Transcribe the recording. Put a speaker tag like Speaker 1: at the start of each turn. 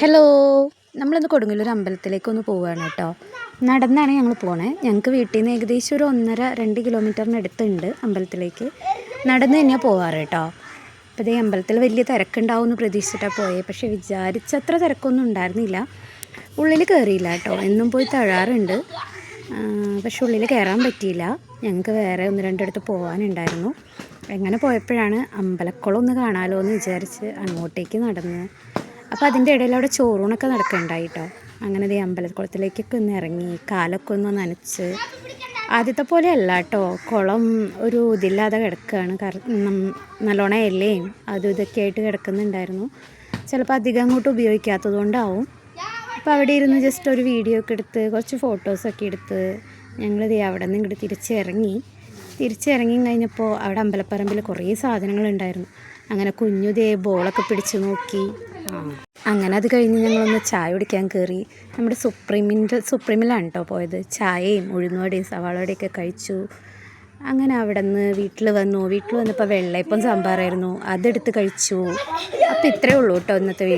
Speaker 1: Hello, നമ്മളിന്ന് കൊടുങ്ങല്ലൂർ അമ്പലത്തിലേക്കൊന്ന് പോവുകയാണ് കേട്ടോ. നടന്നാണ് ഞങ്ങൾ പോണേ. ഞങ്ങൾക്ക് വീട്ടിൽ നിന്ന് ഏകദേശം ഒരു 1.5-2 കിലോമീറ്ററിനടുത്തുണ്ട് അമ്പലത്തിലേക്ക്. നടന്ന് തന്നെയാണ് പോവാറ് കേട്ടോ. അപ്പോൾ ഇതേ അമ്പലത്തിൽ വലിയ തിരക്കുണ്ടാവുമെന്ന് പ്രതീക്ഷിച്ചിട്ടാണ് പോയത്. പക്ഷേ വിചാരിച്ചത്ര തിരക്കൊന്നും ഉണ്ടായിരുന്നില്ല. ഉള്ളിൽ കയറിയില്ല കേട്ടോ. എന്നും പോയി തൊഴാറുണ്ട്, പക്ഷെ ഉള്ളിൽ കയറാൻ പറ്റിയില്ല. ഞങ്ങൾക്ക് വേറെ 1-2 അടുത്ത് പോകാനുണ്ടായിരുന്നു. എങ്ങനെ പോയപ്പോഴാണ് അമ്പലക്കുളം ഒന്ന് കാണാമല്ലോ എന്ന് വിചാരിച്ച് അങ്ങോട്ടേക്ക് നടന്ന്. അപ്പോൾ അതിൻ്റെ ഇടയിൽ അവിടെ ചോറൂണൊക്കെ നടക്കുന്നുണ്ടായി കേട്ടോ. അങ്ങനെ ദേ അമ്പലക്കുളത്തിലേക്കൊക്കെ ഒന്ന് ഇറങ്ങി കാലൊക്കെ ഒന്ന് നനച്ച്. ആദ്യത്തെ പോലെ അല്ല കേട്ടോ, കുളം ഒരു ഇതില്ലാതെ കിടക്കുകയാണ്. നല്ലോണം ഇലയും അതും ഇതൊക്കെ ആയിട്ട് കിടക്കുന്നുണ്ടായിരുന്നു. ചിലപ്പോൾ അധികം അങ്ങോട്ട് ഉപയോഗിക്കാത്തത് കൊണ്ടാവും. അപ്പോൾ അവിടെ ഇരുന്ന് ജസ്റ്റ് ഒരു വീഡിയോ ഒക്കെ എടുത്ത് കുറച്ച് ഫോട്ടോസൊക്കെ എടുത്ത് ഞങ്ങൾ ദേ അവിടെ നിന്ന് ഇങ്ങോട്ട് തിരിച്ചിറങ്ങി കഴിഞ്ഞപ്പോൾ അവിടെ അമ്പലപ്പറമ്പിൽ കുറേ സാധനങ്ങളുണ്ടായിരുന്നു. അങ്ങനെ കുഞ്ഞു ദേ ബോളൊക്കെ പിടിച്ച് നോക്കി. അങ്ങനെ അത് കഴിഞ്ഞ് ഞങ്ങളൊന്ന് ചായ കുടിക്കാൻ കയറി. നമ്മുടെ സുപ്രീമിലാണ് കേട്ടോ പോയത്. ചായയും ഉഴുന്നുവടയും സവാളവടയൊക്കെ കഴിച്ചു. അങ്ങനെ അവിടെ നിന്ന് വീട്ടിൽ വന്നപ്പോൾ വെള്ളയപ്പം സാമ്പാറായിരുന്നു, അതെടുത്ത് കഴിച്ചു. അപ്പോൾ ഇത്രയേ ഉള്ളൂ കേട്ടോ ഇന്നത്തെ വീഡിയോ.